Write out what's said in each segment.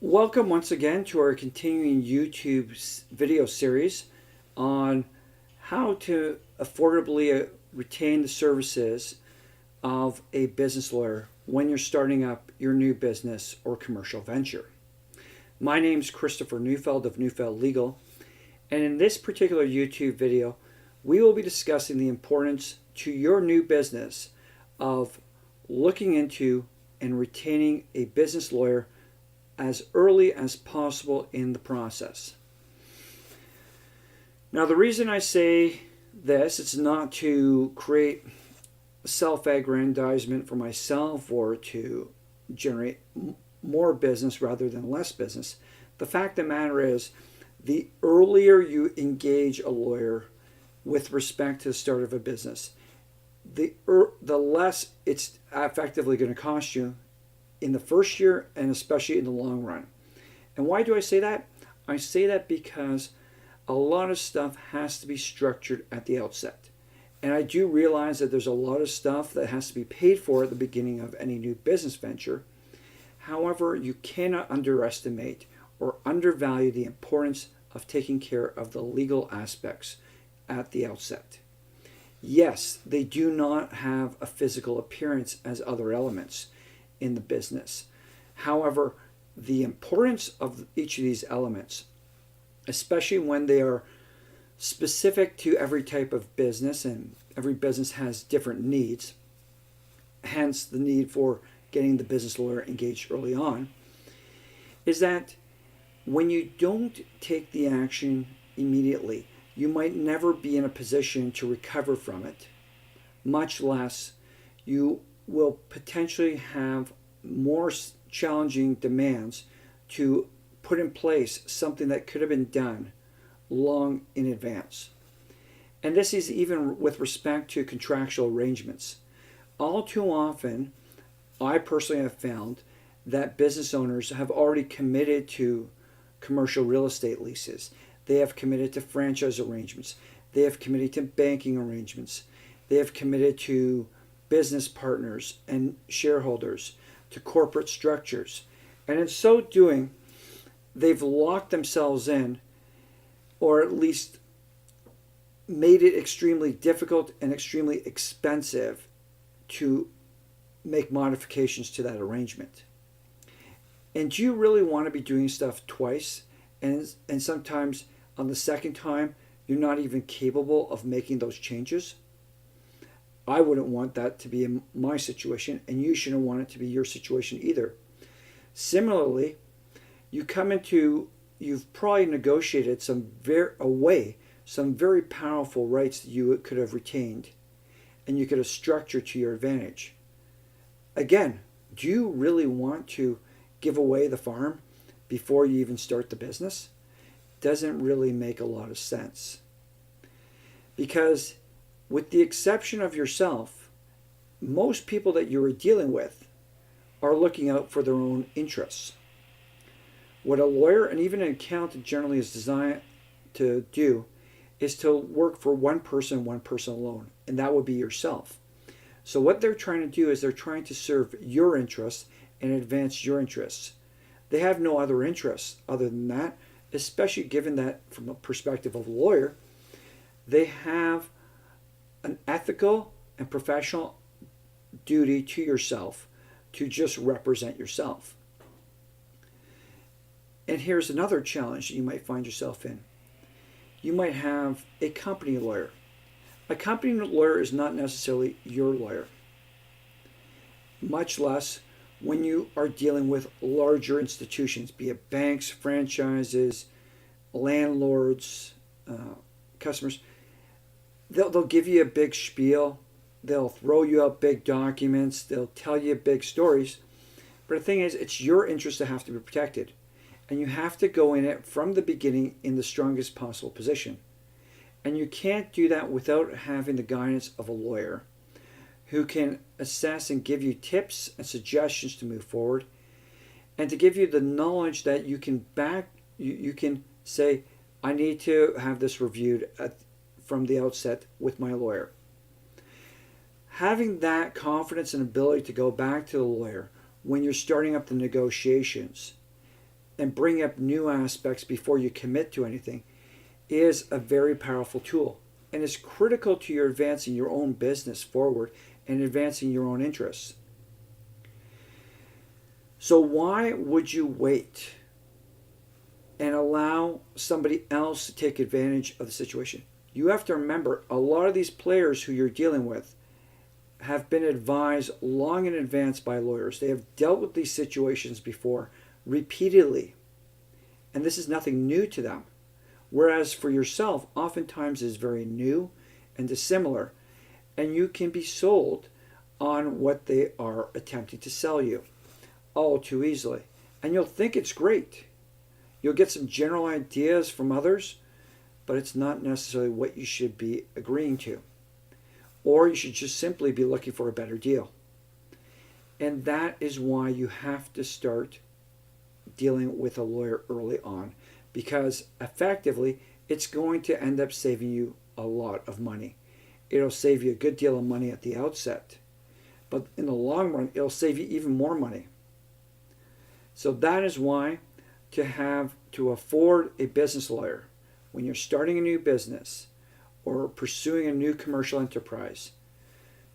Welcome once again to our continuing YouTube video series on how to affordably retain the services of a business lawyer when you're starting up your new business or commercial venture. My name is Christopher Neufeld of Neufeld Legal, and in this particular YouTube video, we will be discussing the importance to your new business of looking into and retaining a business lawyer as early as possible in the process. Now, the reason I say this, it's not to create self-aggrandizement for myself or to generate more business rather than less business. The fact of the matter is, the earlier you engage a lawyer with respect to the start of a business, the less it's effectively going to cost you in the first year and especially in the long run. And why do I say that? I say that because a lot of stuff has to be structured at the outset. And I do realize that there's a lot of stuff that has to be paid for at the beginning of any new business venture. However, you cannot underestimate or undervalue the importance of taking care of the legal aspects at the outset. Yes, they do not have a physical appearance as other elements in the business. However, the importance of each of these elements, especially when they are specific to every type of business, and every business has different needs, hence the need for getting the business lawyer engaged early on, is that when you don't take the action immediately, you might never be in a position to recover from it, much less you will potentially have more challenging demands to put in place something that could have been done long in advance. And this is even with respect to contractual arrangements. All too often, I personally have found that business owners have already committed to commercial real estate leases. They have committed to franchise arrangements. They have committed to banking arrangements. They have committed to business partners and shareholders, to corporate structures. And in so doing, they've locked themselves in, or at least made it extremely difficult and extremely expensive to make modifications to that arrangement. And do you really want to be doing stuff twice? And sometimes on the second time, you're not even capable of making those changes? I wouldn't want that to be in my situation, and you shouldn't want it to be your situation either. Similarly, you've probably negotiated some very powerful rights that you could have retained, and you could have structured to your advantage. Again, do you really want to give away the farm before you even start the business? Doesn't really make a lot of sense. Because with the exception of yourself, most people that you are dealing with are looking out for their own interests. What a lawyer and even an accountant generally is designed to do is to work for one person alone, and that would be yourself. So what they're trying to do is they're trying to serve your interests and advance your interests. They have no other interests other than that, especially given that from a perspective of a lawyer, they have an ethical and professional duty to yourself to just represent yourself. And here's another challenge that you might find yourself in. You might have a company lawyer. A company lawyer is not necessarily your lawyer, much less when you are dealing with larger institutions, be it banks, franchises, landlords, customers. They'll give you a big spiel. They'll throw you out big documents. They'll tell you big stories. But the thing is, it's your interests that have to be protected. And you have to go in it from the beginning in the strongest possible position. And you can't do that without having the guidance of a lawyer who can assess and give you tips and suggestions to move forward, and to give you the knowledge that you can say, I need to have this reviewed from the outset with my lawyer. Having that confidence and ability to go back to the lawyer when you're starting up the negotiations and bring up new aspects before you commit to anything is a very powerful tool, and is critical to your advancing your own business forward and advancing your own interests. So why would you wait and allow somebody else to take advantage of the situation? You have to remember, a lot of these players who you're dealing with have been advised long in advance by lawyers. They have dealt with these situations before repeatedly, and this is nothing new to them. Whereas for yourself, oftentimes is very new and dissimilar, and you can be sold on what they are attempting to sell you all too easily. And you'll think it's great. You'll get some general ideas from others, but it's not necessarily what you should be agreeing to. Or you should just simply be looking for a better deal. And that is why you have to start dealing with a lawyer early on, because effectively it's going to end up saving you a lot of money. It'll save you a good deal of money at the outset, but in the long run it'll save you even more money. So that is why to afford a business lawyer when you're starting a new business or pursuing a new commercial enterprise,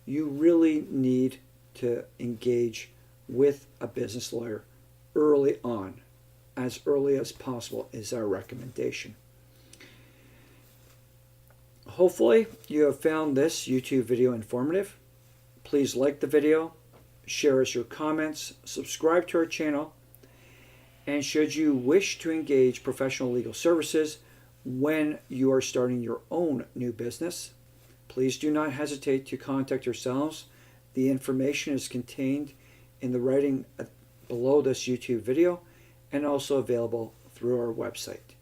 you really need to engage with a business lawyer early on. As early as possible is our recommendation. Hopefully you have found this YouTube video informative. Please like the video, share us your comments, subscribe to our channel, and should you wish to engage professional legal services when you are starting your own new business, please do not hesitate to contact yourselves. The information is contained in the writing below this YouTube video and also available through our website.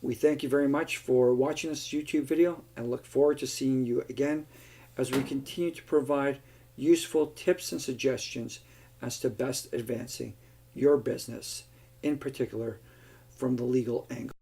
We thank you very much for watching this YouTube video and look forward to seeing you again as we continue to provide useful tips and suggestions as to best advancing your business, in particular from the legal angle.